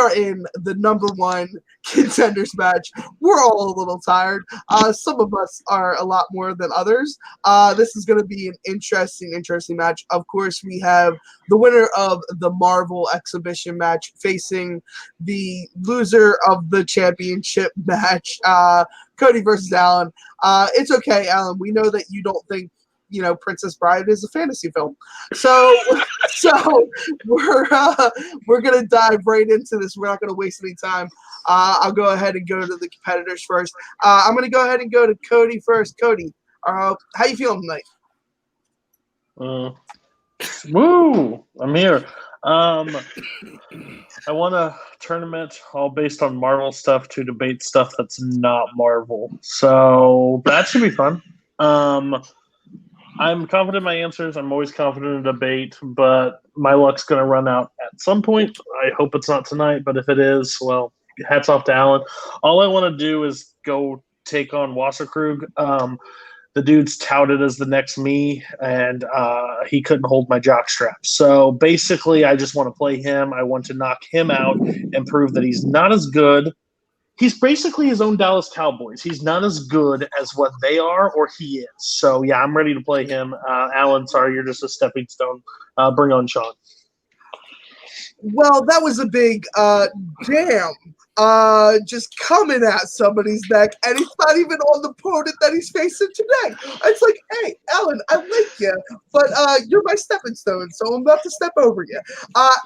are in the number one contenders match. We're all a little tired. Some of us are a lot more than others. This is going to be an interesting match. Of course, we have the winner of the Marvel exhibition match facing the loser of the championship match, Cody versus Alan. It's okay, Alan. We know that you don't think Princess Bride is a fantasy film. So we're gonna dive right into this. We're not gonna waste any time. I'll go ahead and go to the competitors first. I'm gonna go ahead and go to Cody first. Cody, how you feeling tonight? Woo! I'm here. I want a tournament all based on Marvel stuff to debate stuff that's not Marvel. So that should be fun. I'm confident in my answers. I'm always confident in debate, but my luck's going to run out at some point. I hope it's not tonight, but if it is, well, hats off to Alan. All I want to do is go take on Wasserkrug. The dude's touted as the next me, and he couldn't hold my jockstrap. So basically, I just want to play him. I want to knock him out and prove that he's not as good. He's basically his own Dallas Cowboys. He's not as good as what they are or he is. So, yeah, I'm ready to play him. Alan, sorry, you're just a stepping stone. Bring on Sean. Well, that was a big damn. Just coming at somebody's neck, and he's not even on the opponent that he's facing today. It's like, hey, Alan, I like you, but you're my stepping stone, so I'm about to step over you.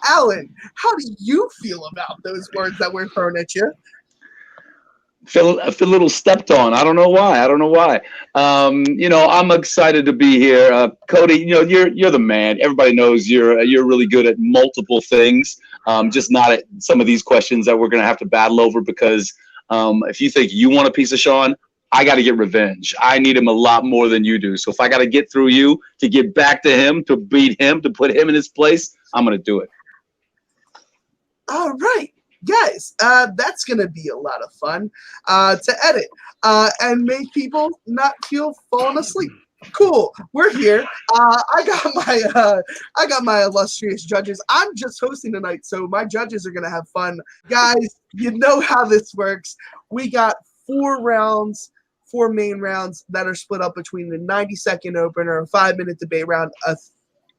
Alan, how do you feel about those words that were thrown at you? I feel a little stepped on. I don't know why. I'm excited to be here. Cody, you're the man. Everybody knows you're really good at multiple things. Just not at some of these questions that we're going to have to battle over because if you think you want a piece of Sean, I got to get revenge. I need him a lot more than you do. So if I got to get through you to get back to him, to beat him, to put him in his place, I'm going to do it. All right. Guys, that's going to be a lot of fun to edit and make people not feel falling asleep. Cool. We're here. I got my illustrious judges. I'm just hosting tonight, so my judges are going to have fun. Guys, you know how this works. We got 4 main rounds that are split up between the 90-second opener, a 5-minute debate round, a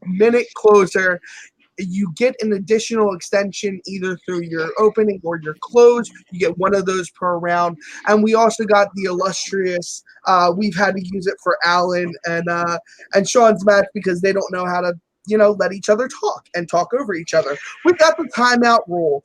minute closer. You get an additional extension either through your opening or your close. You get one of those per round. And we also got the illustrious, we've had to use it for Alan and Sean's match because they don't know how to, let each other talk over each other. We got the timeout rule.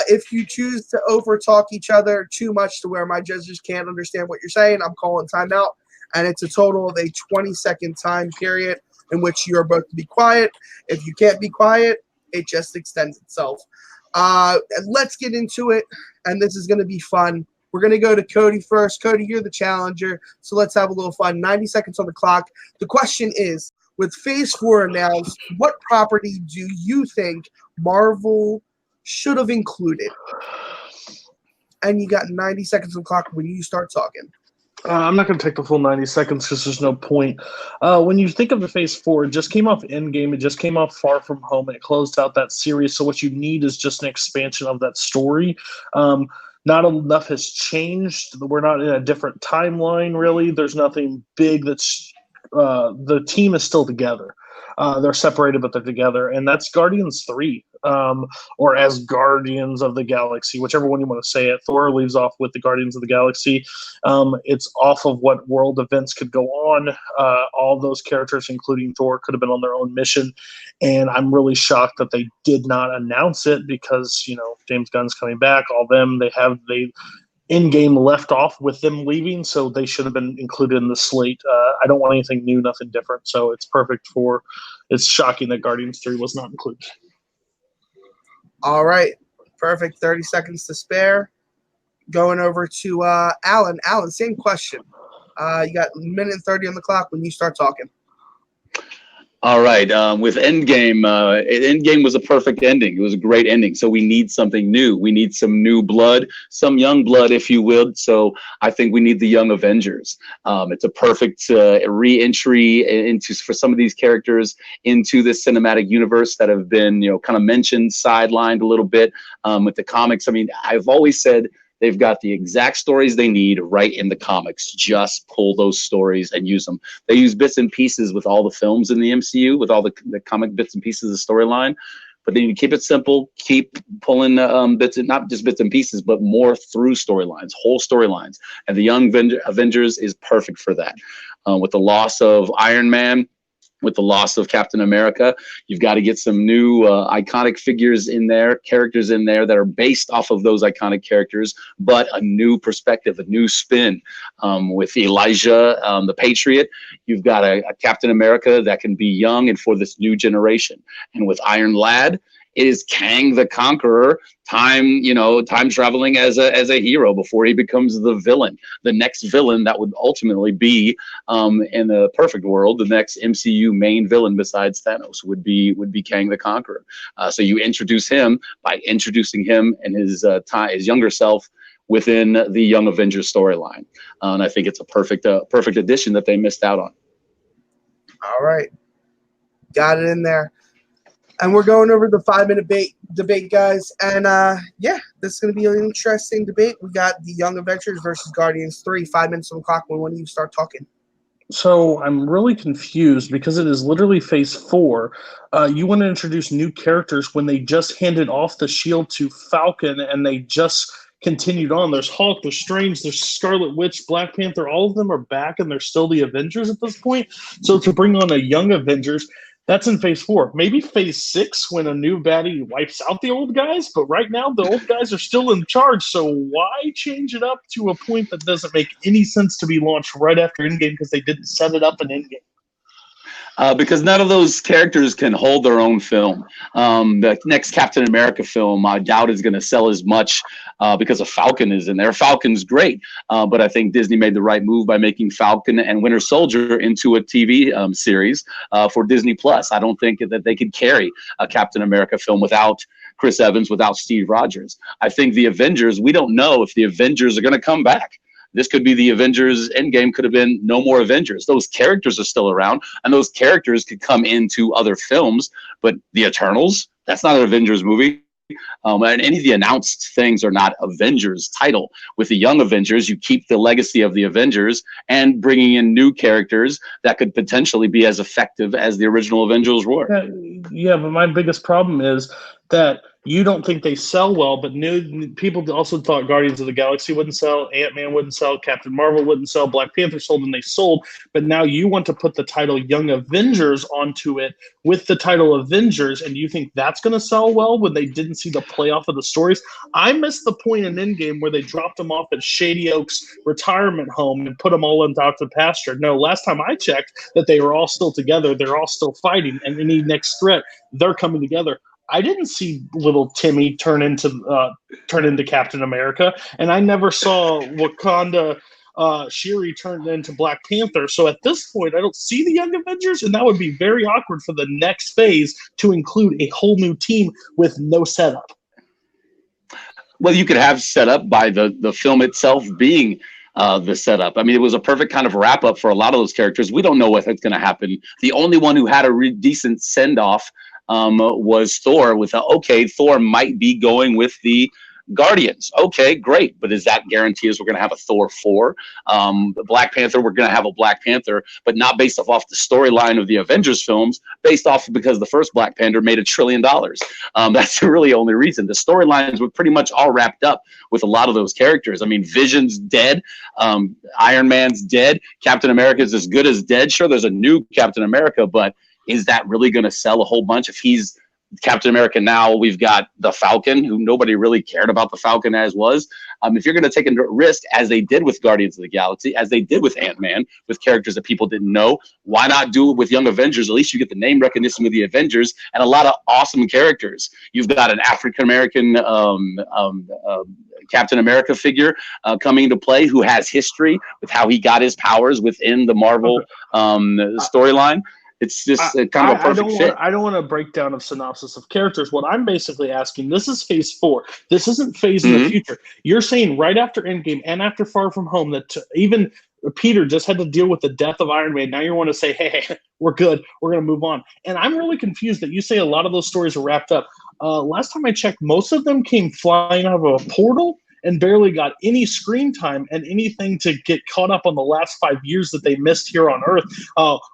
If you choose to over-talk each other too much to where my judges can't understand what you're saying, I'm calling timeout. And it's a total of a 20-second time period in which you are both to be quiet. If you can't be quiet, it just extends itself. Let's get into it, and this is going to be fun. We're going to go to Cody first. Cody, you're the challenger, so let's have a little fun. 90 seconds on the clock. The question is, with Phase 4 announced, what property do you think Marvel should have included? And you got 90 seconds on the clock when you start talking. I'm not going to take the full 90 seconds because there's no point. When you think of the Phase 4, it just came off Endgame. It just came off Far From Home, and it closed out that series. So what you need is just an expansion of that story. Not enough has changed. We're not in a different timeline, really. There's nothing big that's the team is still together. They're separated, but they're together. And that's Guardians 3, or as Guardians of the Galaxy, whichever one you want to say it. Thor leaves off with the Guardians of the Galaxy. It's off of what world events could go on. All those characters, including Thor, could have been on their own mission. And I'm really shocked that they did not announce it because, James Gunn's coming back. All them, they in-game left off with them leaving, so they should have been included in the slate. I don't want anything new, nothing different, so it's perfect for – it's shocking that Guardians 3 was not included. All right. Perfect. 30 seconds to spare. Going over to Alan. Alan, same question. You got a minute and 30 on the clock when you start talking. All right. With Endgame, Endgame was a perfect ending. It was a great ending. So we need something new. We need some new blood, some young blood, if you will. So I think we need the Young Avengers. It's a perfect re-entry into for some of these characters into this cinematic universe that have been, kind of mentioned, sidelined a little bit with the comics. I mean, I've always said they've got the exact stories they need right in the comics. Just pull those stories and use them. They use bits and pieces with all the films in the MCU, with all the comic bits and pieces of the storyline. But then you keep it simple, keep pulling bits, and not just bits and pieces, but more through storylines, whole storylines. And the Young Avengers is perfect for that. With the loss of Iron Man, with the loss of Captain America, you've got to get some new iconic figures in there, characters in there that are based off of those iconic characters, but a new perspective, a new spin. With Elijah, the Patriot, you've got a Captain America that can be young and for this new generation. And with Iron Lad, it is Kang the Conqueror, time traveling as a hero before he becomes the villain, the next villain that would ultimately be, in the perfect world, the next MCU main villain besides Thanos would be Kang the Conqueror. So you introduce him by introducing him and his younger self within the Young Avengers storyline, and I think it's a perfect addition that they missed out on. All right, got it in there. And we're going over the 5-minute debate, guys. And yeah, this is going to be an interesting debate. We got the Young Avengers versus Guardians 3. 5 minutes on the clock. When do you start talking? So I'm really confused because it is literally phase 4. You want to introduce new characters when they just handed off the shield to Falcon and they just continued on. There's Hulk, there's Strange, there's Scarlet Witch, Black Panther. All of them are back and they're still the Avengers at this point. So to bring on a Young Avengers, that's in phase 4. Maybe phase 6 when a new baddie wipes out the old guys. But right now, the old guys are still in charge. So why change it up to a point that doesn't make any sense to be launched right after Endgame because they didn't set it up in Endgame? Because none of those characters can hold their own film. The next Captain America film, I doubt is going to sell as much because of Falcon is in there. Falcon's great, but I think Disney made the right move by making Falcon and Winter Soldier into a TV series for Disney Plus. I don't think that they could carry a Captain America film without Chris Evans, without Steve Rogers. I think the Avengers, we don't know if the Avengers are going to come back. This could be the Avengers. Endgame could have been no more Avengers. Those characters are still around, and those characters could come into other films. But the Eternals, that's not an Avengers movie. And any of the announced things are not Avengers title. With the Young Avengers, you keep the legacy of the Avengers and bringing in new characters that could potentially be as effective as the original Avengers were. Yeah, but my biggest problem is that you don't think they sell well, but new people also thought Guardians of the Galaxy wouldn't sell, Ant-Man wouldn't sell, Captain Marvel wouldn't sell, Black Panther sold, and they sold. But now you want to put the title Young Avengers onto it with the title Avengers, and you think that's going to sell well when they didn't see the playoff of the stories? I missed the point in Endgame where they dropped them off at Shady Oaks retirement home and put them all into the pasture. No, last time I checked that they were all still together, they're all still fighting, and any next threat, they're coming together. I didn't see little Timmy turn into Captain America, and I never saw Wakanda Shuri turned into Black Panther. So at this point, I don't see the Young Avengers, and that would be very awkward for the next phase to include a whole new team with no setup. Well, you could have set up by the film itself being the setup. I mean, it was a perfect kind of wrap up for a lot of those characters. We don't know what's going to happen. The only one who had a decent send off was Thor. With Thor might be going with the Guardians. Okay, great. But does that guarantee us we're going to have a Thor 4? Black Panther, we're going to have a Black Panther, but not based off the storyline of the Avengers films, based off because the first Black Panther made $1 trillion. That's the really only reason. The storylines were pretty much all wrapped up with a lot of those characters. I mean, Vision's dead. Iron Man's dead. Captain America's as good as dead. Sure, there's a new Captain America, but is that really going to sell a whole bunch? If he's Captain America now, we've got the Falcon, who nobody really cared about the Falcon as was. If you're going to take a risk, as they did with Guardians of the Galaxy, as they did with Ant-Man, with characters that people didn't know, why not do it with Young Avengers? At least you get the name recognition with the Avengers and a lot of awesome characters. You've got an African-American Captain America figure coming into play who has history with how he got his powers within the Marvel storyline. It's just kind of a perfect fit. I don't want a breakdown of synopsis of characters. What I'm basically asking, this is Phase 4. This isn't Phase in the future. You're saying right after Endgame and after Far From Home that even Peter just had to deal with the death of Iron Man. Now you want to say, hey, we're good. We're going to move on. And I'm really confused that you say a lot of those stories are wrapped up. Last time I checked, most of them came flying out of a portal and barely got any screen time and anything to get caught up on the last 5 years that they missed here on Earth.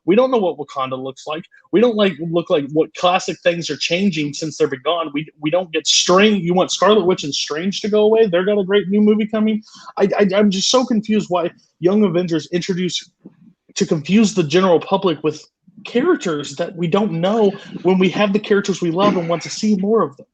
We don't know what Wakanda looks like. We don't look like what classic things are changing since they've been gone. We don't get Strange. You want Scarlet Witch and Strange to go away? They've got a great new movie coming. I'm just so confused why Young Avengers introduce to confuse the general public with characters that we don't know when we have the characters we love and want to see more of them.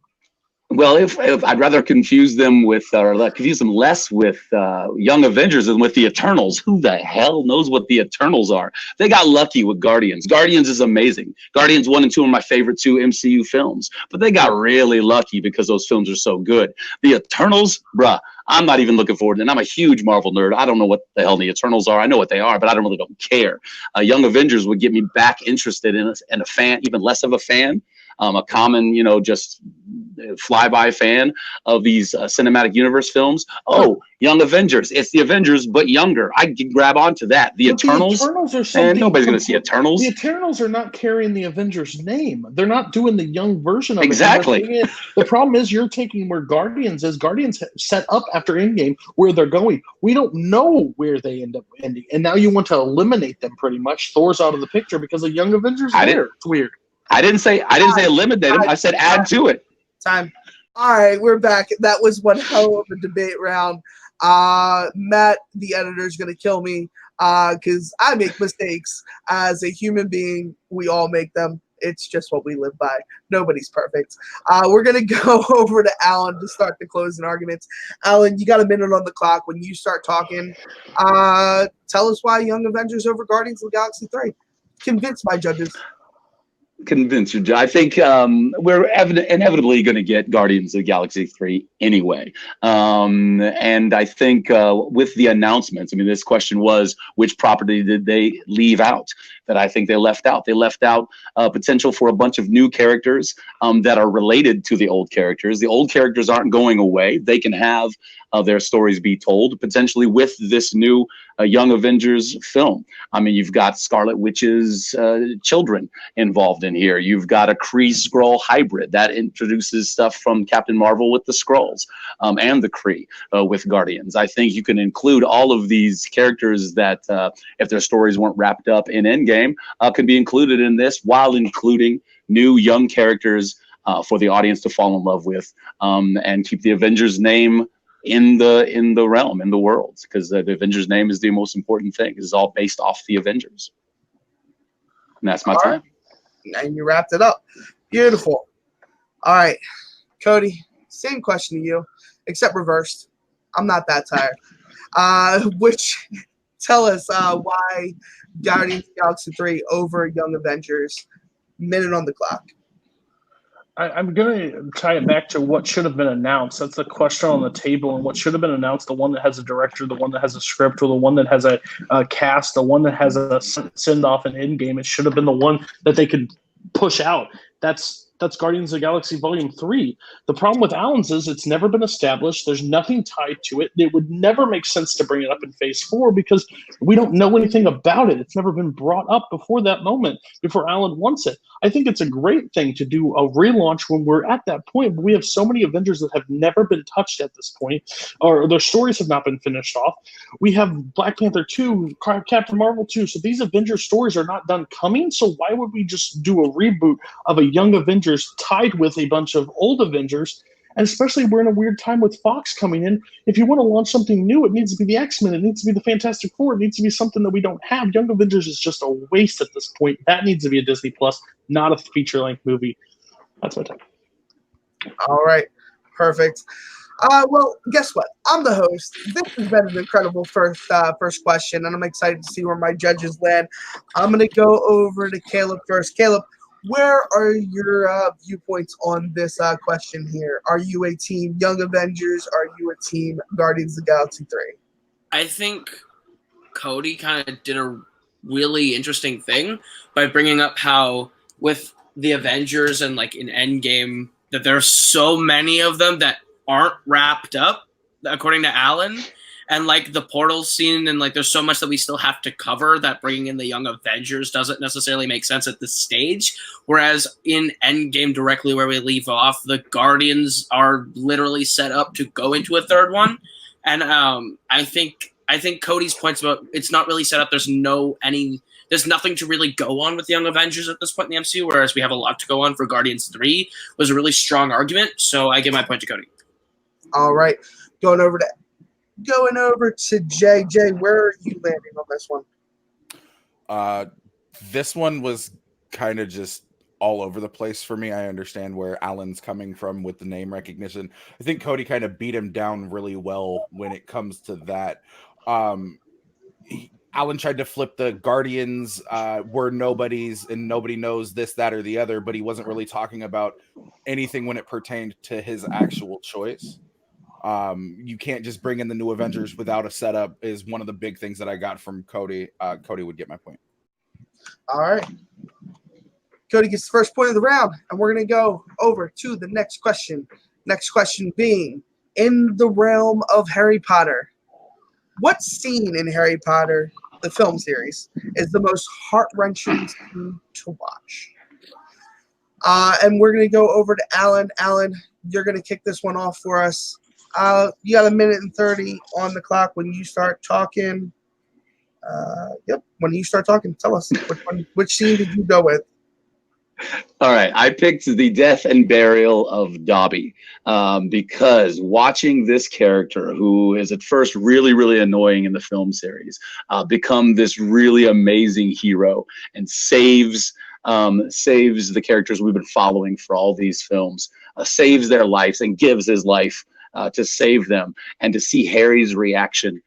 Well, if I'd rather confuse them with, or confuse them less with Young Avengers than with the Eternals. Who the hell knows what the Eternals are? They got lucky with Guardians. Guardians is amazing. Guardians 1 and 2 are my favorite 2 MCU films, but they got really lucky because those films are so good. The Eternals, bruh, I'm not even looking forward to it. And I'm a huge Marvel nerd. I don't know what the hell the Eternals are. I know what they are, but I really don't care. Young Avengers would get me back interested in a fan, even less of a fan. A common, just flyby fan of these cinematic universe films. Oh, Young Avengers. It's the Avengers, but younger. I can grab onto that. The Eternals are something. And nobody's going to see Eternals. The Eternals are not carrying the Avengers name. They're not doing the young version of exactly. it. The problem is you're taking where Guardians is. Guardians set up after Endgame where they're going. We don't know where they end up ending. And now you want to eliminate them pretty much. Thor's out of the picture because the Young Avengers there. It's weird. I didn't say eliminate them. I said add to it. Time. All right, we're back. That was one hell of a debate round. Matt, the editor, is going to kill me because I make mistakes. As a human being, we all make them. It's just what we live by. Nobody's perfect. We're going to go over to Alan to start the closing arguments. Alan, you got a minute on the clock. When you start talking, tell us why Young Avengers over Guardians of the Galaxy 3. Convince my judges. Convince you. I think we're inevitably going to get Guardians of the Galaxy 3 anyway. And I think with the announcements, this question was, which property did they leave out? That I think they left out. They left out potential for a bunch of new characters that are related to the old characters. The old characters aren't going away. They can have their stories be told, potentially with this new Young Avengers film. You've got Scarlet Witch's children involved in here. You've got a Kree-Skrull hybrid that introduces stuff from Captain Marvel with the Skrulls and the Kree with Guardians. I think you can include all of these characters that, if their stories weren't wrapped up in Endgame, can be included in this, while including new young characters for the audience to fall in love with, and keep the Avengers name in the realm, in the world, because the Avengers name is the most important thing. It's all based off the Avengers. And that's my time. Right. And you wrapped it up. Beautiful. All right, Cody, same question to you, except reversed. I'm not that tired. Tell us why Guardians of the Galaxy 3 over Young Avengers. Minute on the clock. I'm going to tie it back to what should have been announced. That's the question on the table, and what should have been announced, the one that has a director, the one that has a script, or the one that has a cast, the one that has a send-off in Endgame. It should have been the one that they could push out. That's Guardians of the Galaxy Volume 3. The problem with Alan's is it's never been established. There's nothing tied to it. It would never make sense to bring it up in Phase 4 because we don't know anything about it. It's never been brought up before that moment, before Alan wants it. I think it's a great thing to do a relaunch when we're at that point. We have so many Avengers that have never been touched at this point, or their stories have not been finished off. We have Black Panther 2, Captain Marvel 2. So these Avengers stories are not done coming. So why would we just do a reboot of a Young Avengers tied with a bunch of old Avengers? And especially we're in a weird time with Fox coming in. If you want to launch something new, it needs to be the X-Men. It needs to be the Fantastic Four. It needs to be something that we don't have. Young Avengers is just a waste at this point. That needs to be a Disney Plus, not a feature-length movie. That's my time. All right. Perfect. Well, guess what? I'm the host. This has been an incredible first question, and I'm excited to see where my judges land. I'm going to go over to Caleb first. Caleb, where are your viewpoints on this question here? Are you a team Young Avengers? Are you a team Guardians of the Galaxy 3? I think Cody kind of did a really interesting thing by bringing up how with the Avengers and like in Endgame that there's so many of them that aren't wrapped up, according to Alan. And like the portal scene, and like there's so much that we still have to cover that bringing in the Young Avengers doesn't necessarily make sense at this stage. Whereas in Endgame, directly where we leave off, the Guardians are literally set up to go into a third one. And I think Cody's points about it's not really set up. There's nothing to really go on with Young Avengers at this point in the MCU. Whereas we have a lot to go on for Guardians 3 was a really strong argument. So I give my point to Cody. All right, going over to JJ. Where are you landing on this one? This one was kind of just all over the place for me. I understand where Alan's coming from with the name recognition. I think Cody kind of beat him down really well when it comes to that. Alan tried to flip the Guardians were nobodies and nobody knows this, that, or the other, but he wasn't really talking about anything when it pertained to his actual choice. You can't just bring in the new Avengers without a setup is one of the big things that I got from Cody. Cody would get my point. All right. Cody gets the first point of the round, and we're going to go over to the next question. Next question being, in the realm of Harry Potter, what scene in Harry Potter, the film series, is the most heart-wrenching scene to watch? And we're going to go over to Alan. Alan, you're going to kick this one off for us. You got 1 minute and 30 on the clock when you start talking. When you start talking, tell us which scene did you go with? All right, I picked the death and burial of Dobby because watching this character, who is at first really, really annoying in the film series, become this really amazing hero and saves the characters we've been following for all these films, saves their lives and gives his life to save them, and to see Harry's reaction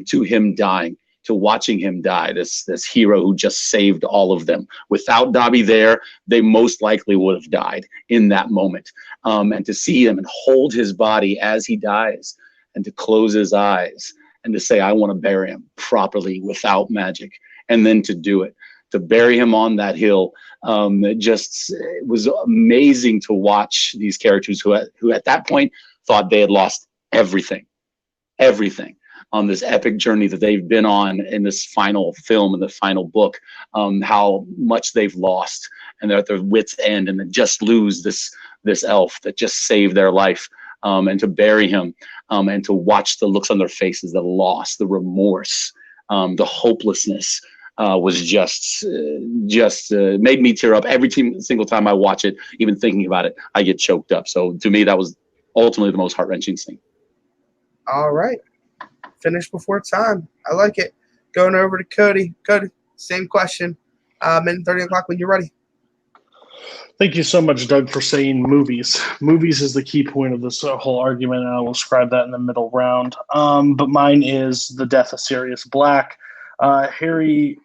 to him dying, to watching him die, this hero who just saved all of them. Without Dobby there, they most likely would have died in that moment. And to see him and hold his body as he dies, and to close his eyes and to say, I want to bury him properly without magic, and then to do it, to bury him on that hill. It was amazing to watch these characters who at that point thought they had lost everything on this epic journey that they've been on in this final film and the final book, how much they've lost, and they're at their wits' end, and then just lose this elf that just saved their life, and to bury him, and to watch the looks on their faces, the loss, the remorse, the hopelessness, was just made me tear up every single time I watch it. Even thinking about it, I get choked up. So to me, that was ultimately the most heart-wrenching scene. All right. Finished before time. I like it. Going over to Cody. Cody, same question. Minute 30 o'clock when you're ready. Thank you so much, Doug, for saying movies. Movies is the key point of this whole argument, and I will describe that in the middle round. But mine is the death of Sirius Black. Harry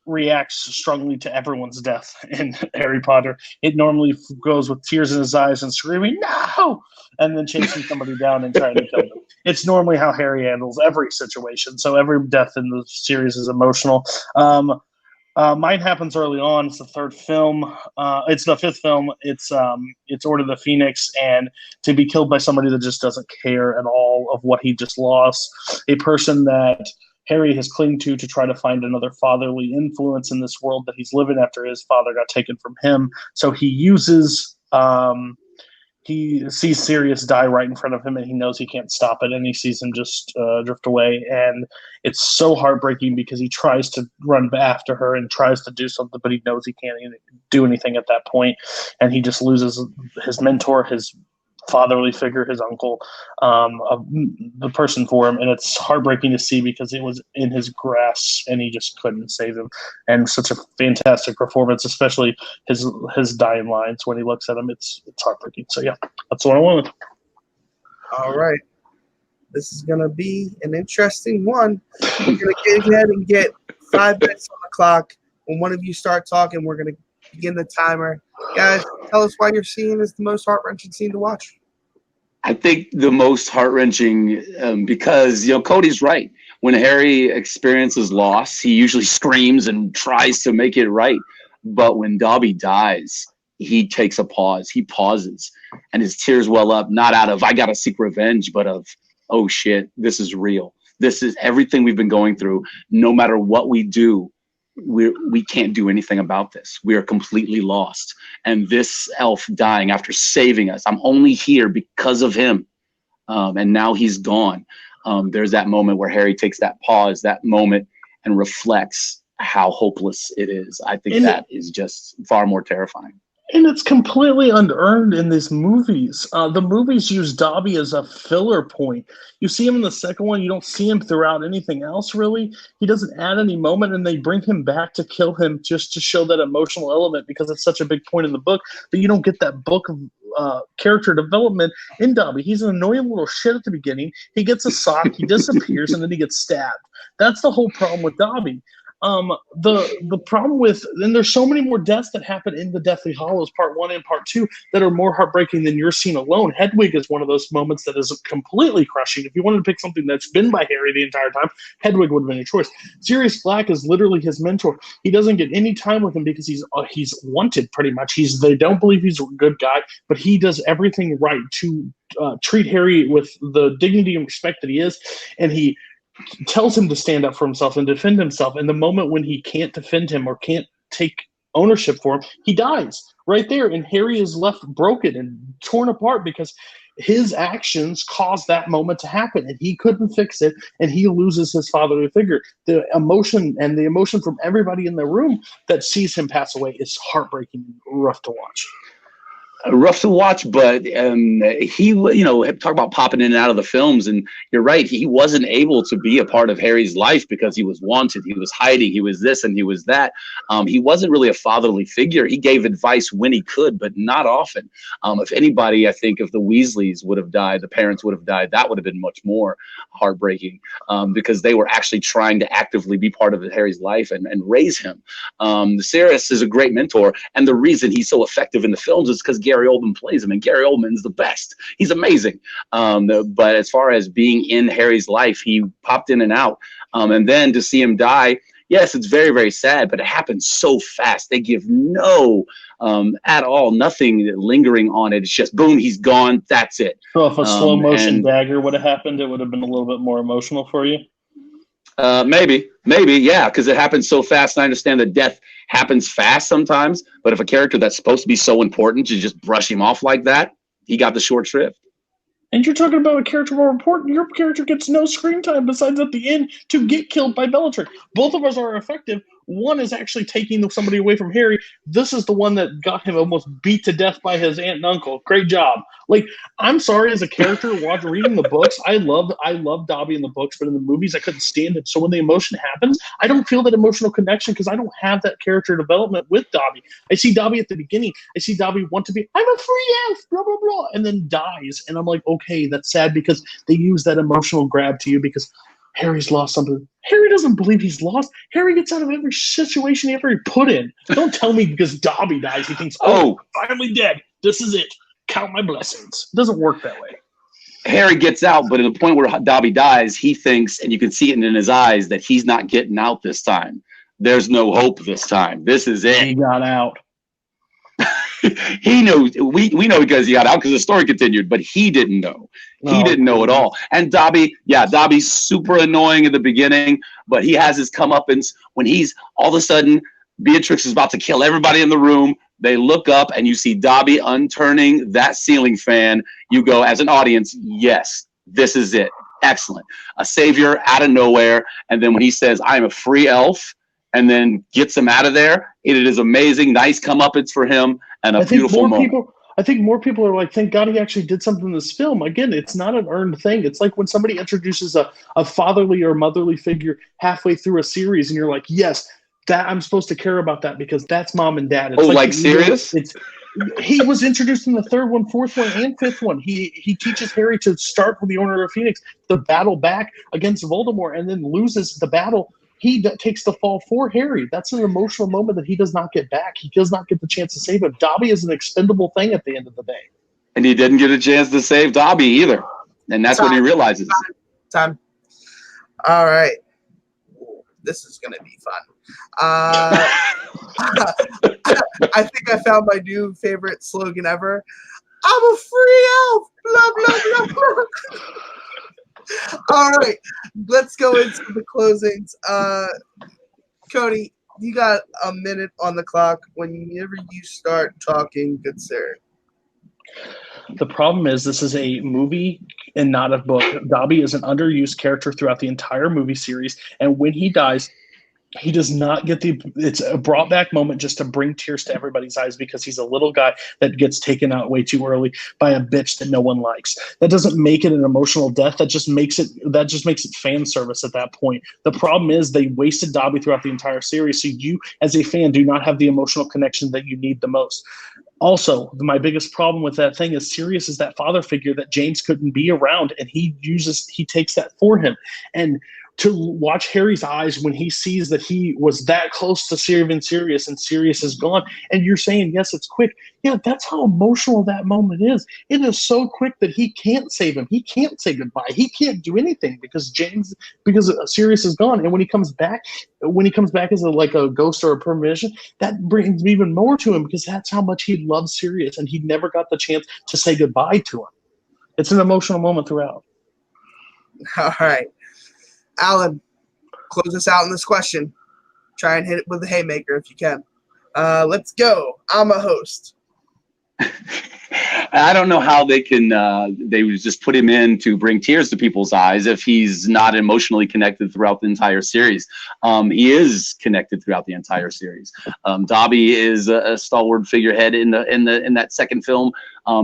reacts strongly to everyone's death in Harry Potter. It normally goes with tears in his eyes and screaming, "No!" and then chasing somebody down and trying to kill them. It's normally how Harry handles every situation. So every death in the series is emotional. Mine happens early on. It's the third film. It's the fifth film. It's Order of the Phoenix, and to be killed by somebody that just doesn't care at all of what he just lost, a person that Harry has clung to try to find another fatherly influence in this world that he's living after his father got taken from him. So he uses, he sees Sirius die right in front of him, and he knows he can't stop it, and he sees him just drift away. And it's so heartbreaking because he tries to run after her and tries to do something, but he knows he can't even do anything at that point. And he just loses his mentor, his fatherly figure, his uncle, the person for him, and it's heartbreaking to see because it was in his grasp and he just couldn't save him. And such a fantastic performance, especially his dying lines when he looks at him. It's heartbreaking. So yeah, that's what I wanted. All right, this is gonna be an interesting one. We're gonna get ahead and get 5 minutes on the clock. When one of you start talking, we're gonna begin the timer. Guys, tell us why your scene is the most heart-wrenching scene to watch. I think the most heart-wrenching, because Cody's right. When Harry experiences loss, he usually screams and tries to make it right. But when Dobby dies, he takes a pause. He pauses, and his tears well up, not out of, I got to seek revenge, but of, oh shit, this is real. This is everything we've been going through. No matter what we do, we can't do anything about this. We are completely lost. And this elf dying after saving us, I'm only here because of him. And now he's gone. There's that moment where Harry takes that pause, that moment, and reflects how hopeless it is. I think that is just far more terrifying. And it's completely unearned in these movies. The movies use Dobby as a filler point. You see him in the second one. You don't see him throughout anything else, really. He doesn't add any moment, and they bring him back to kill him just to show that emotional element because it's such a big point in the book that you don't get that book of character development in Dobby. He's an annoying little shit at the beginning. He gets a sock, he disappears, and then he gets stabbed. That's the whole problem with Dobby. The problem with, and there's so many more deaths that happen in the Deathly Hallows Part 1 and Part 2 that are more heartbreaking than your scene alone. Hedwig is one of those moments that is completely crushing. If you wanted to pick something that's been by Harry the entire time, Hedwig would have been your choice. Sirius Black is literally his mentor. He doesn't get any time with him because he's wanted pretty much. They don't believe he's a good guy, but he does everything right to treat Harry with the dignity and respect that he is, and he tells him to stand up for himself and defend himself. And the moment when he can't defend him or can't take ownership for him, he dies right there. And Harry is left broken and torn apart because his actions caused that moment to happen, and he couldn't fix it, and he loses his fatherly figure. The emotion from everybody in the room that sees him pass away is heartbreaking and rough to watch. Rough to watch, but he, talk about popping in and out of the films, and you're right, he wasn't able to be a part of Harry's life because he was wanted, he was hiding, he was this and he was that. He wasn't really a fatherly figure. He gave advice when he could, but not often. If anybody, I think if the Weasleys would have died, the parents would have died, that would have been much more heartbreaking because they were actually trying to actively be part of Harry's life and raise him. Sirius is a great mentor, and the reason he's so effective in the films is because Gary Oldman plays him, and Gary Oldman's the best. He's amazing. But as far as being in Harry's life, he popped in and out. And then to see him die, yes, it's very, very sad, but it happens so fast. They give no, nothing lingering on it. It's just boom, he's gone. That's it. So if a slow motion dagger would have happened, it would have been a little bit more emotional for you? Maybe, yeah, because it happens so fast. And I understand that death happens fast sometimes, but if a character that's supposed to be so important, you just brush him off like that, he got the short shrift. And you're talking about a character more important. Your character gets no screen time besides at the end to get killed by Bellatrix. Both of us are effective. One is actually taking somebody away from Harry. This is the one that got him almost beat to death by his aunt and uncle. Great job. Like, I'm sorry, as a character, reading the books, I love Dobby in the books, but in the movies, I couldn't stand it. So when the emotion happens, I don't feel that emotional connection because I don't have that character development with Dobby. I see Dobby at the beginning. I see Dobby want to be, I'm a free elf, blah, blah, blah, and then dies. And I'm like, okay, that's sad because they use that emotional grab to you because Harry's lost something. Harry doesn't believe he's lost. Harry gets out of every situation he ever put in. Don't tell me because Dobby dies, he thinks, oh, finally dead. This is it. Count my blessings. It doesn't work that way. Harry gets out, but at the point where Dobby dies, he thinks, and you can see it in his eyes, that he's not getting out this time. There's no hope this time. This is it. He got out. He knew. We know because he got out because the story continued, but he didn't know. He didn't know at all. And Dobby's super annoying at the beginning, but he has his comeuppance when he's all of a sudden Beatrix is about to kill everybody in the room. They look up and you see Dobby unturning that ceiling fan. You go as an audience, yes, this is it. Excellent. A savior out of nowhere. And then when he says, I'm a free elf, and then gets him out of there, it is amazing. Nice comeuppance for him and a beautiful moment. I think more people are like, thank God he actually did something in this film. Again, it's not an earned thing. It's like when somebody introduces a fatherly or motherly figure halfway through a series, and you're like, yes, that I'm supposed to care about that because that's mom and dad. It's like serious? He was introduced in the third one, fourth one, and fifth one. He teaches Harry to start with the Order of Phoenix, the battle back against Voldemort, and then loses the battle. He takes the fall for Harry. That's an emotional moment that he does not get back. He does not get the chance to save him. Dobby is an expendable thing at the end of the day. And he didn't get a chance to save Dobby either. And that's what he realizes. Time. All right. Ooh, this is going to be fun. I think I found my new favorite slogan ever. I'm a free elf. Blah, blah, blah, blah. All right. Let's go into the closings. Cody, you got a minute on the clock. Whenever you start talking, good sir. The problem is this is a movie and not a book. Dobby is an underused character throughout the entire movie series, and when he dies, he does not get it's a brought back moment just to bring tears to everybody's eyes because he's a little guy that gets taken out way too early by a bitch that no one likes. That doesn't make it an emotional death. That just makes it fan service at that point. The problem is they wasted Dobby throughout the entire series. So you as a fan do not have the emotional connection that you need the most. Also, my biggest problem with that thing is Sirius is that father figure that James couldn't be around, and he takes that for him. And to watch Harry's eyes when he sees that he was that close to saving Sirius and Sirius is gone, and you're saying, yes, it's quick. Yeah, that's how emotional that moment is. It is so quick that he can't save him. He can't say goodbye. He can't do anything because Sirius is gone. And when he comes back as a ghost or a premonition, that brings even more to him because that's how much he loves Sirius, and he never got the chance to say goodbye to him. It's an emotional moment throughout. All right. Alan, close us out in this question. Try and hit it with a haymaker if you can. Let's go. I'm a host. I don't know how they can. They would just put him in to bring tears to people's eyes if he's not emotionally connected throughout the entire series. He is connected throughout the entire series. Dobby is a stalwart figurehead in that second film.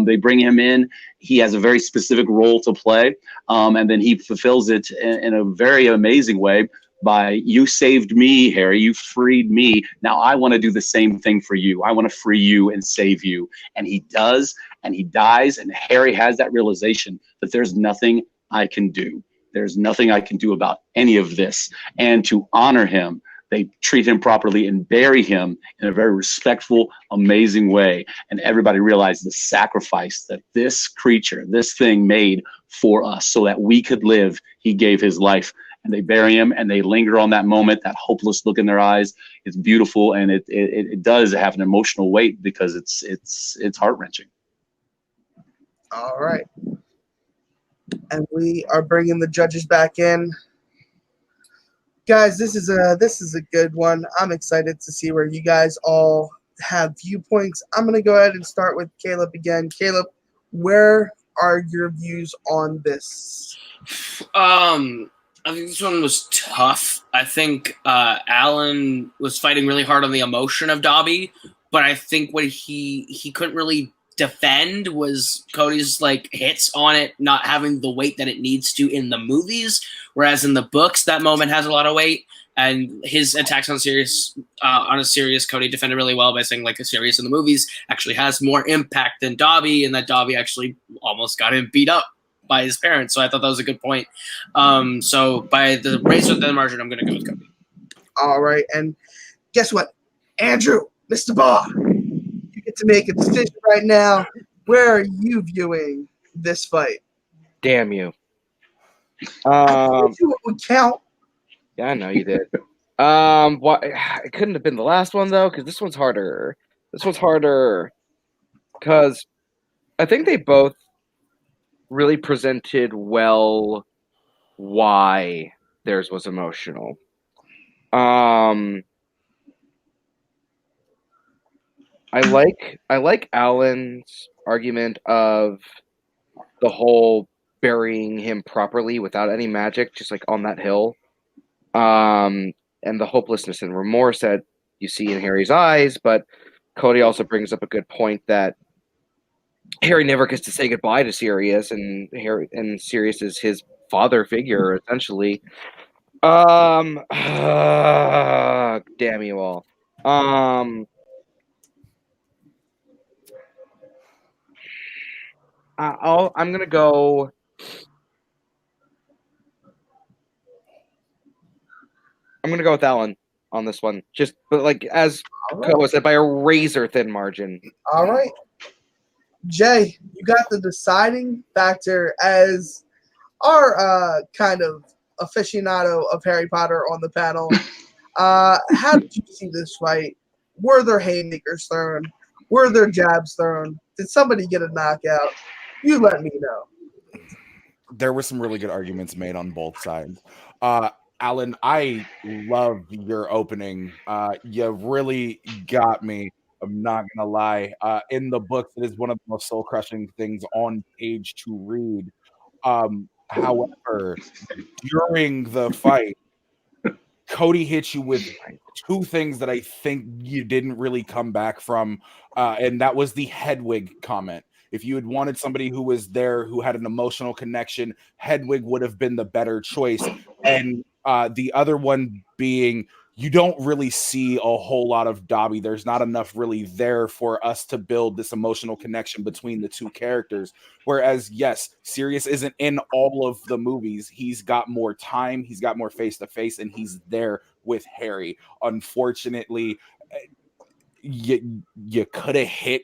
They bring him in. He has a very specific role to play, and then he fulfills it in a very amazing way. By you saved me, Harry, you freed me. Now I want to do the same thing for you. I want to free you and save you. And he does, and he dies, and Harry has that realization that there's nothing I can do. There's nothing I can do about any of this. And to honor him, they treat him properly and bury him in a very respectful, amazing way. And everybody realized the sacrifice that this creature, this thing made for us so that we could live. He gave his life. And they bury him, and they linger on that moment, that hopeless look in their eyes. It's beautiful, and it does have an emotional weight because it's heart-wrenching. All right. And we are bringing the judges back in. Guys, this is a good one. I'm excited to see where you guys all have viewpoints. I'm going to go ahead and start with Caleb again. Caleb, where are your views on this? I think this one was tough. I think Alan was fighting really hard on the emotion of Dobby, but I think what he couldn't really defend was Cody's hits on it not having the weight that it needs to in the movies, whereas in the books that moment has a lot of weight. And his attacks on Sirius, Cody defended really well by saying a Sirius in the movies actually has more impact than Dobby, and that Dobby actually almost got him beat up by his parents. So I thought that was a good point. So by the razor thin margin, I'm going to go with Cody. All right. And guess what? Andrew, Mr. Barr, you get to make a decision right now. Where are you viewing this fight? Damn you. I told you it would count. Yeah, I know you did. It couldn't have been the last one, though, because this one's harder. Because I think they both really presented well why theirs was emotional. I like Alan's argument of the whole burying him properly without any magic, just on that hill. And the hopelessness and remorse that you see in Harry's eyes, but Cody also brings up a good point that Harry never gets to say goodbye to Sirius, and Sirius is his father figure, essentially. Damn you all. I'm gonna go. I'm gonna go with Alan on this one. As Ko said, by a razor thin margin. All right. Jay, you got the deciding factor as our kind of aficionado of Harry Potter on the panel. How did you see this fight? Were there haymakers thrown? Were there jabs thrown? Did somebody get a knockout? You let me know. There were some really good arguments made on both sides. Alan, I love your opening. You really got me. I'm not gonna lie. In the book, it is one of the most soul-crushing things on page to read. However, during the fight, Cody hit you with two things that I think you didn't really come back from, and that was the Hedwig comment. If you had wanted somebody who was there, who had an emotional connection, Hedwig would have been the better choice. And the other one being, you don't really see a whole lot of Dobby. There's not enough really there for us to build this emotional connection between the two characters. Whereas, yes, Sirius isn't in all of the movies. He's got more time, he's got more face-to-face, and he's there with Harry. Unfortunately, you could have hit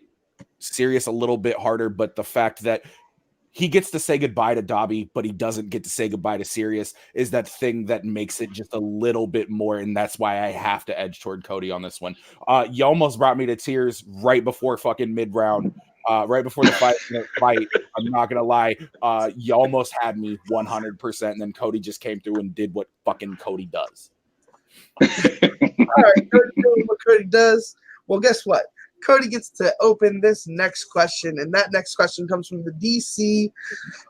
Sirius a little bit harder, but the fact that he gets to say goodbye to Dobby, but he doesn't get to say goodbye to Sirius is that thing that makes it just a little bit more, and that's why I have to edge toward Cody on this one. You almost brought me to tears right before fucking mid-round, right before the fight. I'm not gonna lie, you almost had me 100%, and then Cody just came through and did what fucking Cody does. All right, Cody doing what Cody does. Well, guess what? Cody gets to open this next question, and that next question comes from the DC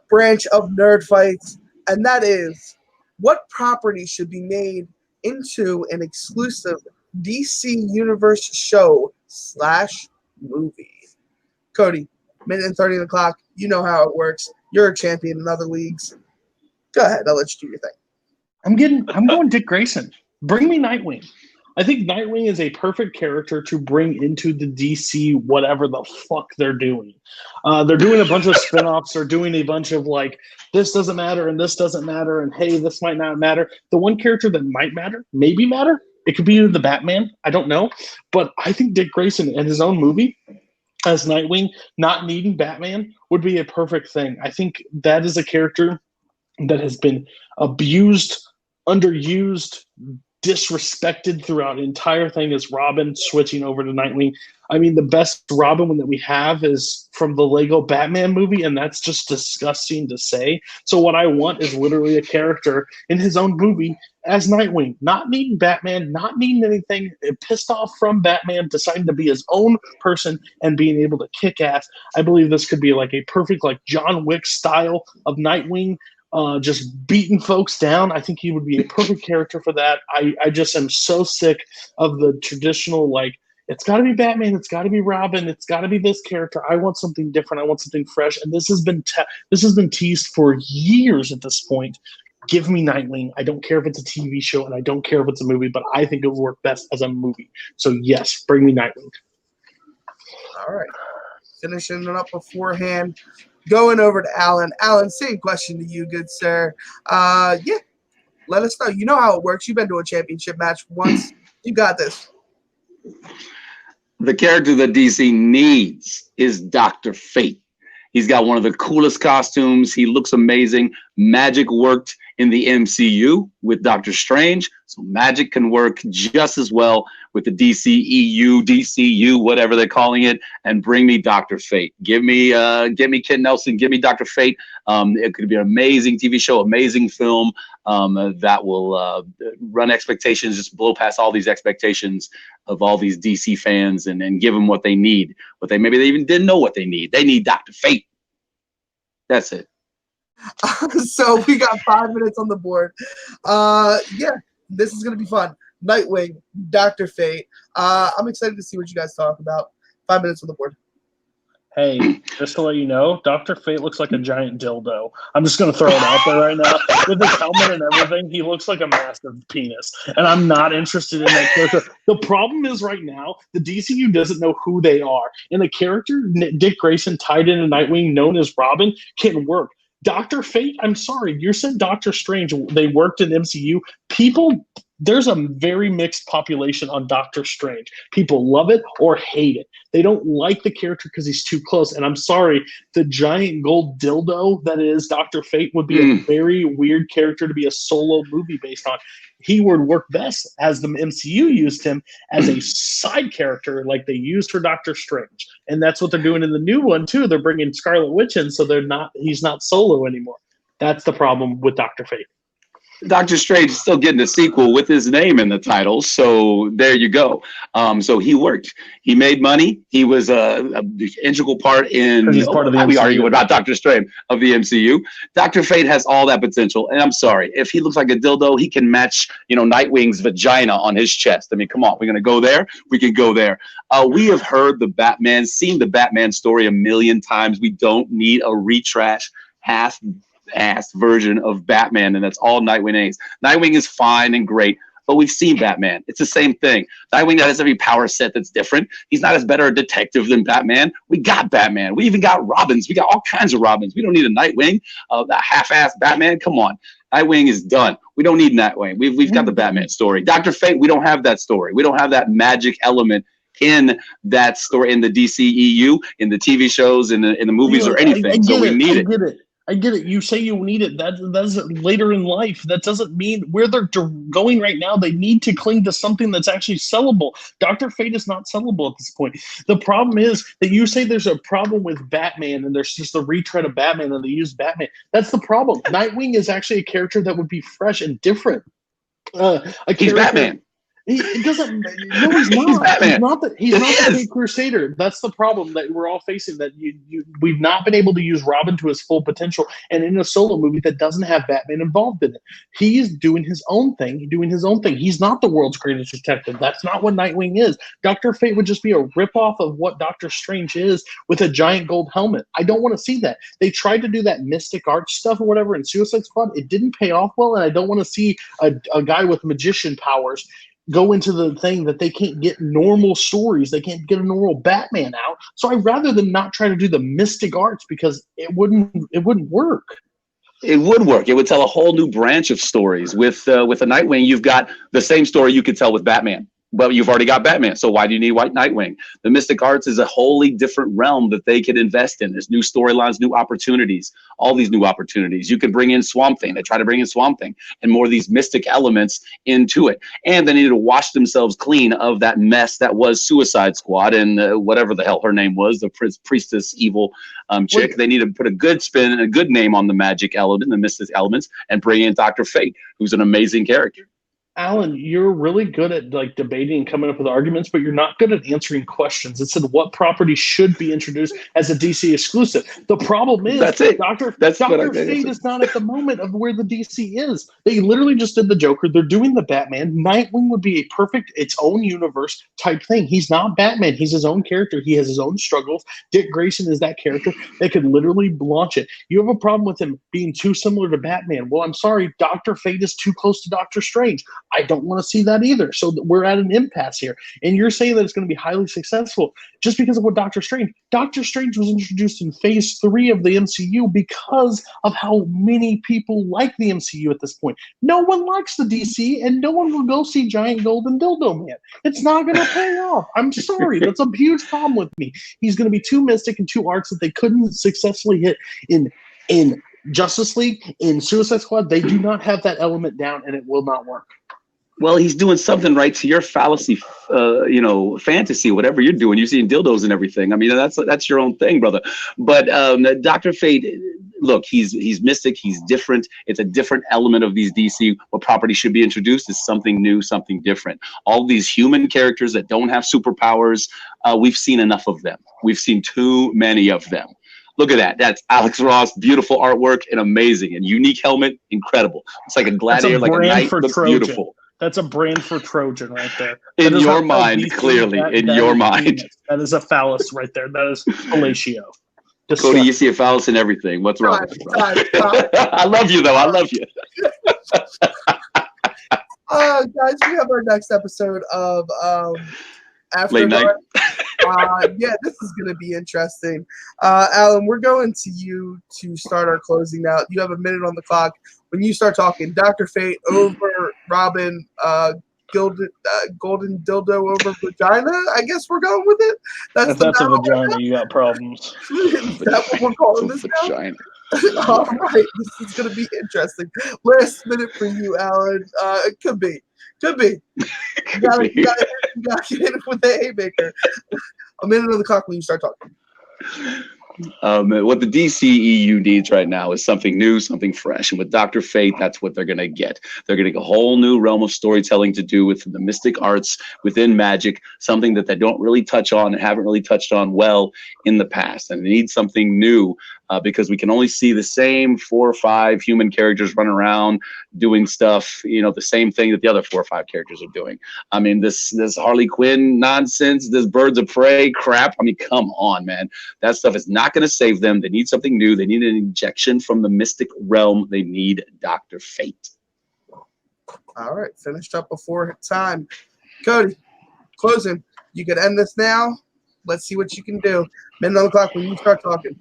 branch of Nerd Fights, and that is, what property should be made into an exclusive DC Universe show / movie? Cody, minute and 30 on the clock. You know how it works. You're a champion in other leagues. Go ahead. I'll let you do your thing. I'm going Dick Grayson. Bring me Nightwing. I think Nightwing is a perfect character to bring into the DC whatever the fuck they're doing. They're doing a bunch of spinoffs. They're doing a bunch of like, this doesn't matter and this doesn't matter and hey, this might not matter. The one character that might matter, maybe matter, it could be the Batman. I don't know. But I think Dick Grayson in his own movie as Nightwing, not needing Batman, would be a perfect thing. I think that is a character that has been abused, underused, disrespected throughout the entire thing is Robin switching over to Nightwing. I mean, the best Robin one that we have is from the Lego Batman movie, and that's just disgusting to say. So what I want is literally a character in his own movie as Nightwing, not needing Batman, not needing anything, pissed off from Batman, deciding to be his own person and being able to kick ass. I believe this could be like a perfect like John Wick style of Nightwing, just beating folks down. I think he would be a perfect character for that. I just am so sick of the traditional, like, it's got to be Batman, it's got to be Robin, it's got to be this character. I want something different. I want something fresh. And this has been teased for years at this point. Give me Nightwing. I don't care if it's a TV show and I don't care if it's a movie, but I think it would work best as a movie. So yes, bring me Nightwing. All right. Finishing it up beforehand. Going over to Alan. Alan, same question to you, good sir. Yeah, let us know. You know how it works. You've been to a championship match once. You got this. The character that DC needs is Dr. Fate. He's got one of the coolest costumes. He looks amazing. Magic worked in the MCU with Doctor Strange, so magic can work just as well with the DCEU, DCU, whatever they're calling it, and bring me Dr. Fate. Give me Kit Nelson. Give me Dr. Fate. It could be an amazing TV show, amazing film that will run expectations, just blow past all these expectations of all these DC fans and give them what they need. What they maybe they even didn't know what they need. They need Dr. Fate. That's it. So we got 5 minutes on the board. Yeah, this is gonna be fun. Nightwing, Dr. Fate. I'm excited to see what you guys talk about. 5 minutes on the board. Hey, just to let you know, Dr. Fate looks like a giant dildo. I'm just going to throw it out there right now. With his helmet and everything, he looks like a massive penis. And I'm not interested in that character. The problem is right now, the DCU doesn't know who they are. And the character, Dick Grayson, tied into Nightwing, known as Robin, can work. Dr. Fate, I'm sorry, you said Doctor Strange, they worked in MCU. People there's a very mixed population on Doctor Strange. People love it or hate it. They don't like the character because he's too close. And I'm sorry, the giant gold dildo that is Dr. Fate would be a very weird character to be a solo movie based on. He would work best as the MCU used him as a side character like they used for Doctor Strange. And that's what they're doing in the new one too. They're bringing Scarlet Witch in, so he's not solo anymore. That's the problem with Dr. Fate. Doctor Strange is still getting a sequel with his name in the title, so there you go. So he worked. He made money. He was a integral part in. He's part of the MCU. We argue about Doctor Strange of the MCU. Doctor Fate has all that potential, and I'm sorry if he looks like a dildo, he can match Nightwing's vagina on his chest. I mean, come on, we're gonna go there. We can go there. We have heard the Batman, seen the Batman story a million times. We don't need a retrash half-assed version of Batman, and that's all Nightwing is. Nightwing is fine and great, but we've seen Batman. It's the same thing. Nightwing has every power set that's different. He's not as better a detective than Batman. We got Batman. We even got Robins. We got all kinds of Robins. We don't need a Nightwing, that half-assed Batman. Come on. Nightwing is done. We don't need Nightwing. We've got the Batman story. Dr. Fate, we don't have that story. We don't have that magic element in that story, in the DCEU, in the TV shows, in the movies, or anything. So we need it. I get it. You say you need it. That's later in life. That doesn't mean where they're going right now. They need to cling to something that's actually sellable. Dr. Fate is not sellable at this point. The problem is that you say there's a problem with Batman and there's just a retread of Batman and they use Batman. That's the problem. Nightwing is actually a character that would be fresh and different. He's Batman. He doesn't. No, he's not. He's Batman. He's not the Caped Crusader. That's the problem that we're all facing. That we've not been able to use Robin to his full potential, and in a solo movie that doesn't have Batman involved in it, he's doing his own thing. He's not the world's greatest detective. That's not what Nightwing is. Dr. Fate would just be a ripoff of what Doctor Strange is with a giant gold helmet. I don't want to see that. They tried to do that mystic art stuff or whatever in Suicide Squad. It didn't pay off well, and I don't want to see a guy with magician powers go into the thing that they can't get normal stories. They can't get a normal Batman out. So I'd rather than not try to do the mystic arts because it wouldn't work. It would work. It would tell a whole new branch of stories. With a Nightwing, you've got the same story you could tell with Batman. Well, you've already got Batman, so why do you need White Nightwing? The Mystic Arts is a wholly different realm that they could invest in. There's new storylines, new opportunities, all these new opportunities. You could bring in Swamp Thing. They try to bring in Swamp Thing and more of these mystic elements into it. And they needed to wash themselves clean of that mess that was Suicide Squad and whatever the hell her name was, the priestess evil chick. They need to put a good spin and a good name on the magic element, the mystic elements, and bring in Dr. Fate, who's an amazing character. Alan, you're really good at debating and coming up with arguments, but you're not good at answering questions. It said what property should be introduced as a DC exclusive. The problem is Dr. Fate is not at the moment of where the DC is. They literally just did the Joker. They're doing the Batman. Nightwing would be a perfect, its own universe type thing. He's not Batman. He's his own character. He has his own struggles. Dick Grayson is that character. They could literally launch it. You have a problem with him being too similar to Batman. Well, I'm sorry. Dr. Fate is too close to Doctor Strange. I don't want to see that either. So we're at an impasse here. And you're saying that it's going to be highly successful just because of what Doctor Strange was introduced in phase 3 of the MCU because of how many people like the MCU at this point. No one likes the DC and no one will go see Giant Golden Dildo Man. It's not going to pay off. I'm sorry. That's a huge problem with me. He's going to be too mystic and too arts that they couldn't successfully hit in Justice League, in Suicide Squad. They do not have that element down and it will not work. Well, he's doing something right to your fallacy, fantasy, whatever you're doing. You're seeing dildos and everything. I mean, that's your own thing, brother. But Dr. Fate, look, he's mystic. He's different. It's a different element of these DC. What property should be introduced is something new, something different. All these human characters that don't have superpowers, we've seen enough of them. We've seen too many of them. Look at that. That's Alex Ross. Beautiful artwork and amazing. And unique helmet, incredible. It's like a gladiator, like a knight. Looks beautiful. That's a brand for Trojan right there. In your mind, clearly. In your mind. That is a phallus right there. That is fellatio. Cody, you see a phallus in everything. What's wrong? I love you, though. I love you. Guys, we have our next episode of After Late night. Dark. Yeah, this is going to be interesting. Alan, we're going to you to start our closing out. You have a minute on the clock. When you start talking, Dr. Fate over Robin, golden dildo over vagina. I guess we're going with it. If that's a vagina, you got problems. Is that what we're calling this now? Vagina. All right, this is going to be interesting. Last minute for you, Alan. It could be. You gotta get in with the haymaker. A minute on the clock when you start talking. What the DCEU needs right now is something new, something fresh. And with Dr. Fate, that's what they're going to get. They're going to get a whole new realm of storytelling to do with the mystic arts within magic, something that they don't really touch on and haven't really touched on well in the past. And they need something new because we can only see the same 4 or 5 human characters running around doing stuff, the same thing that the other 4 or 5 characters are doing. I mean, this Harley Quinn nonsense, this Birds of Prey crap. I mean, come on, man. That stuff is not going to save them. They need something new. They need an injection from the mystic realm. They need Dr. Fate. All right, finished up before time. Cody, closing. You can end this now. Let's see what you can do. Minute on the clock when you start talking.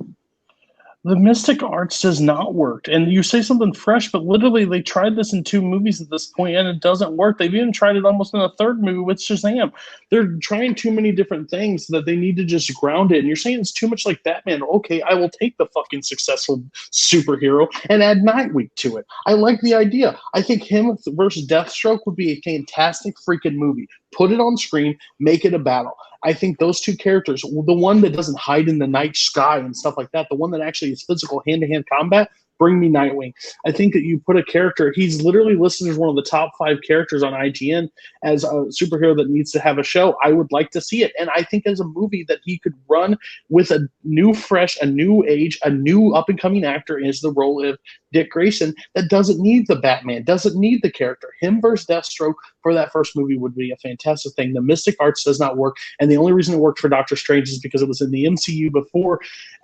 The mystic arts does not work. And you say something fresh, but literally they tried this in 2 movies at this point, and it doesn't work. They've even tried it almost in a 3rd movie with Shazam. They're trying too many different things that they need to just ground it. And you're saying it's too much like Batman. Okay, I will take the fucking successful superhero and add Nightwing to it. I like the idea. I think him versus Deathstroke would be a fantastic freaking movie. Put it on screen, make it a battle. I think those 2 characters, the one that doesn't hide in the night sky and stuff like that, the one that actually is physical hand-to-hand combat, bring me Nightwing. I think that you put a character, he's literally listed as one of the top 5 characters on IGN as a superhero that needs to have a show. I would like to see it. And I think as a movie that he could run with a new fresh, a new age, a new up-and-coming actor is the role of Dick Grayson that doesn't need the Batman, doesn't need the character. Him versus Deathstroke for that first movie would be a fantastic thing. The mystic arts does not work. And the only reason it worked for Doctor Strange is because it was in the MCU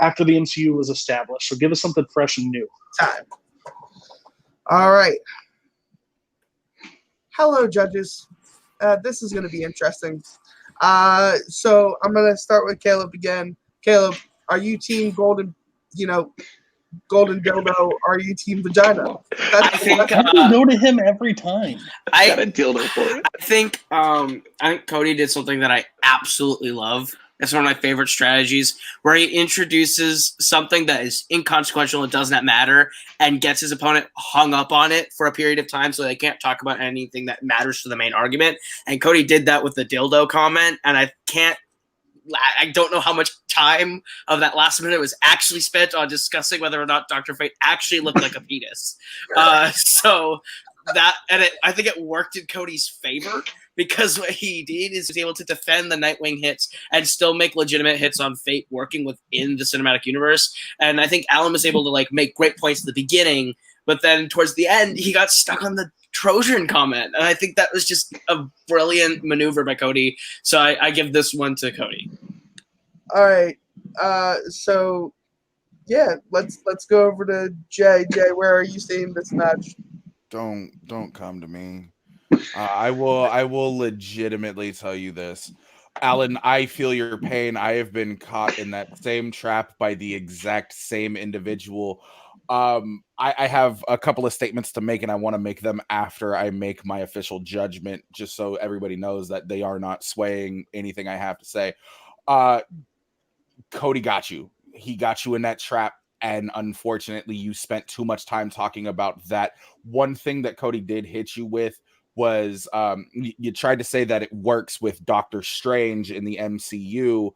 after the MCU was established. So give us something fresh and new. Time. All right. Hello, judges. This is going to be interesting. So I'm going to start with Caleb again. Caleb, are you team golden dildo? Are you team vagina? I think go to him every time. I got a dildo for it. I think Cody did something that I absolutely love. It's one of my favorite strategies where he introduces something that is inconsequential and does not matter and gets his opponent hung up on it for a period of time so they can't talk about anything that matters for the main argument. And Cody did that with the dildo comment, and I don't know how much time of that last minute was actually spent on discussing whether or not Dr. Fate actually looked like a penis. I think it worked in Cody's favor because what he did is he was able to defend the Nightwing hits and still make legitimate hits on Fate working within the cinematic universe. And I think Alan was able to make great points at the beginning, but then towards the end, he got stuck on the Trojan comment. And I think that was just a brilliant maneuver by Cody. So I give this one to Cody. All right. So yeah, let's go over to Jay. Jay, where are you seeing this match? Don't come to me. I will legitimately tell you this. Alan, I feel your pain. I have been caught in that same trap by the exact same individual. I have a couple of statements to make, and I want to make them after I make my official judgment, just so everybody knows that they are not swaying anything I have to say. Cody got you. He got you in that trap, and unfortunately, you spent too much time talking about that. One thing that Cody did hit you with was you tried to say that it works with Doctor Strange in the MCU.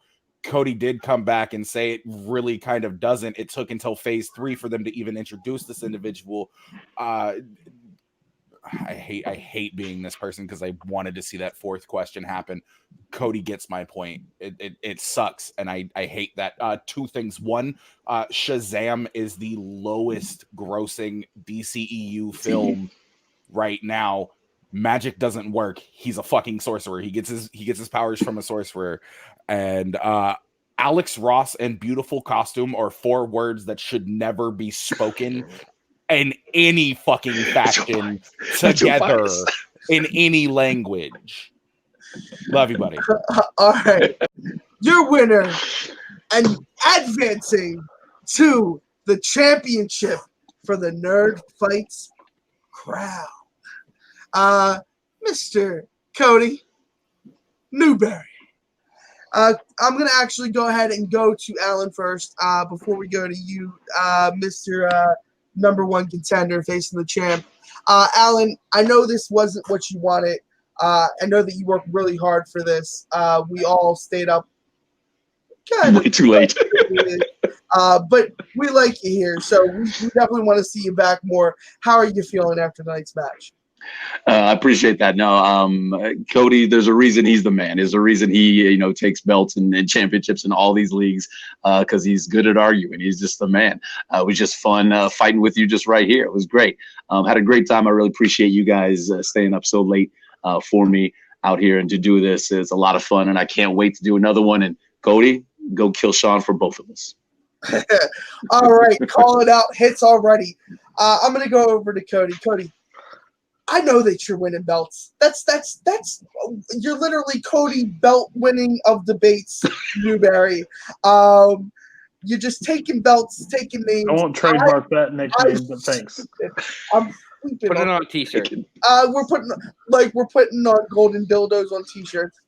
Cody did come back and say it really kind of doesn't. It took until phase 3 for them to even introduce this individual. I hate being this person because I wanted to see that 4th question happen. Cody gets my point. It sucks, and I hate that. 2 things. One, Shazam is the lowest grossing DCEU film right now. Magic doesn't work. He's a fucking sorcerer. He gets his powers from a sorcerer. And Alex Ross and beautiful costume are 4 words that should never be spoken in any fucking fashion together in any language. Love you, buddy. All right. Your winner and advancing to the championship for the Nerd Fights crown, Mr. Cody Newberry. I'm going to actually go ahead and go to Alan first before we go to you, Mr. Number one contender facing the champ. Alan, I know this wasn't what you wanted. I know that you worked really hard for this. We all stayed up kind of Way too late. but we like you here, so we definitely want to see you back more. How are you feeling after tonight's match? I appreciate that. No, Cody, there's a reason he's the man. There's a reason he, takes belts and championships in all these leagues because he's good at arguing. He's just the man. It was just fun fighting with you just right here. It was great. Had a great time. I really appreciate you guys staying up so late for me out here and to do this. It's a lot of fun, and I can't wait to do another one. And Cody, go kill Sean for both of us. All right, call it out. Hits already. I'm gonna go over to Cody. Cody, I know that you're winning belts. That's you're literally Cody belt winning of debates, Newberry. You're just taking belts, taking names. I won't trademark that nickname, but thanks. I'm Put it on a t-shirt. we're putting on golden dildos on t-shirts.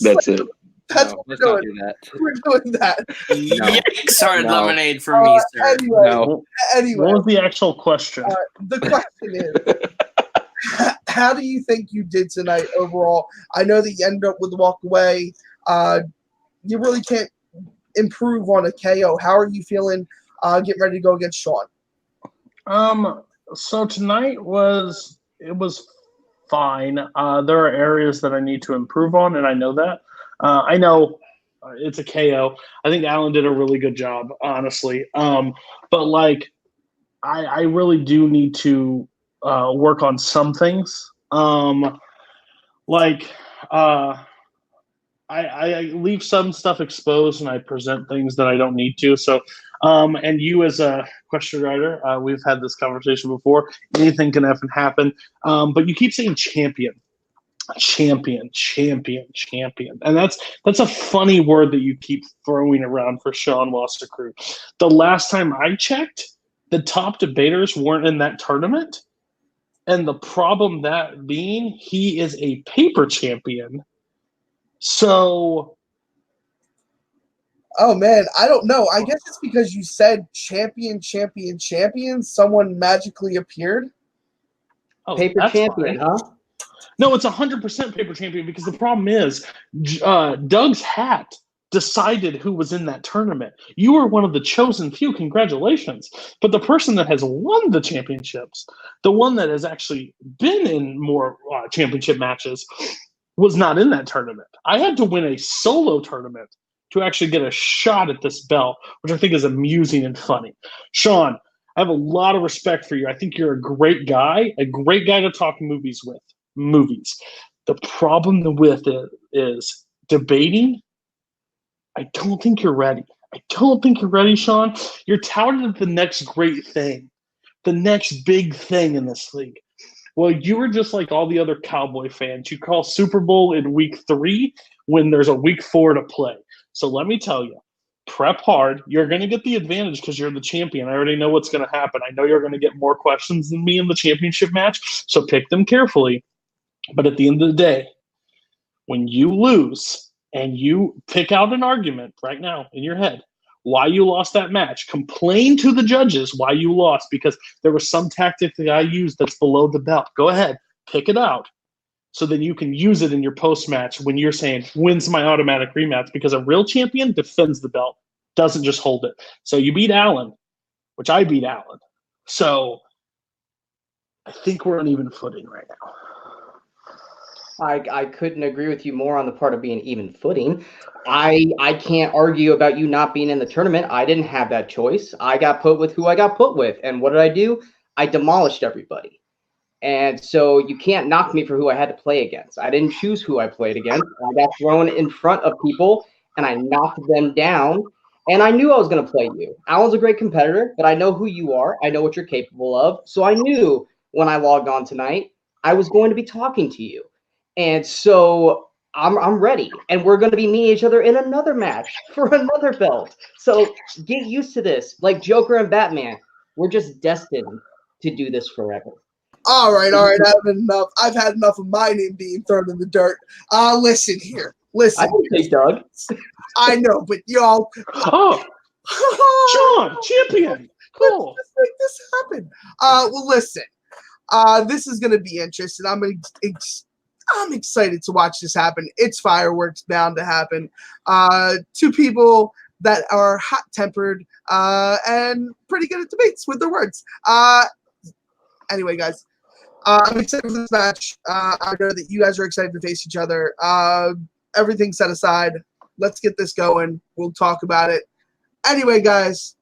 That's it. That's No, what let's we're not doing. do that. We're doing that. Yikes, hard No. lemonade for me, sir. Anyway, No. What was the actual question? The question is, how do you think you did tonight overall? I know that you ended up with the walk away. You really can't improve on a KO. How are you feeling getting ready to go against Sean? So tonight was fine. There are areas that I need to improve on, and I know that. I know it's a KO. I think Alan did a really good job, honestly. But like, I really do need to work on some things. I leave some stuff exposed and I present things that I don't need to. So, and you as a question writer, we've had this conversation before. Anything can happen. But you keep saying champion. And that's a funny word that you keep throwing around for Sean Wassercrew. The last time I checked, the top debaters weren't in that tournament. And the problem that being, he is a paper champion. So, oh man, I don't know. I guess it's because you said champion. Someone magically appeared. Paper that's champion, fine. huh? No, it's 100% paper champion because the problem is Doug's hat decided who was in that tournament. You were one of the chosen few. Congratulations. But the person that has won the championships, the one that has actually been in more championship matches, was not in that tournament. I had to win a solo tournament to actually get a shot at this belt, which I think is amusing and funny. Sean, I have a lot of respect for you. I think you're a great guy to talk movies with. The problem with it is debating. I don't think you're ready. Sean. You're touted as the next great thing, the next big thing in this league. Well, you were just like all the other Cowboy fans. You call Super Bowl in week 3 when there's a week 4 to play. So let me tell you, prep hard. You're going to get the advantage because you're the champion. I already know what's going to happen. I know you're going to get more questions than me in the championship match, so pick them carefully. But at the end of the day, when you lose and you pick out an argument right now in your head why you lost that match, complain to the judges why you lost because there was some tactic that I used that's below the belt. Go ahead, pick it out so that you can use it in your post-match when you're saying, when's my automatic rematch? Because a real champion defends the belt, doesn't just hold it. So you beat Alan, which I beat Alan. So I think we're on even footing right now. I couldn't agree with you more on the part of being even footing. I can't argue about you not being in the tournament. I didn't have that choice. I got put with who I got put with. And what did I do? I demolished everybody. And so you can't knock me for who I had to play against. I didn't choose who I played against. I got thrown in front of people and I knocked them down. And I knew I was going to play you. Alan's a great competitor, but I know who you are. I know what you're capable of. So I knew when I logged on tonight, I was going to be talking to you. And so I'm ready, and we're going to be meeting each other in another match for another belt. So get used to this. Like Joker and Batman, we're just destined to do this forever. All right. I've had enough of my name being thrown in the dirt. Listen here. Listen. I didn't say Doug. I know, but y'all. Oh, Sean, champion. Cool. Let's make this happen. Well, listen. This is going to be interesting. I'm excited to watch this happen. It's fireworks bound to happen. Two people that are hot-tempered and pretty good at debates with their words. Anyway, guys, I'm excited for this match. I know that you guys are excited to face each other. Everything set aside. Let's get this going. We'll talk about it. Anyway, guys,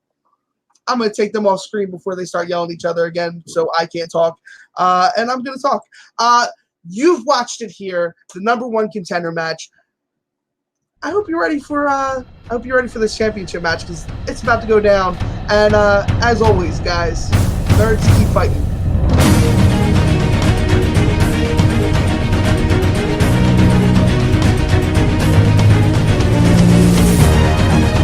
I'm going to take them off screen before they start yelling at each other again, so I can't talk. And I'm going to talk. You've watched it here, the #1 contender match. I hope you're ready for this championship match because it's about to go down. And as always, guys, nerds keep fighting.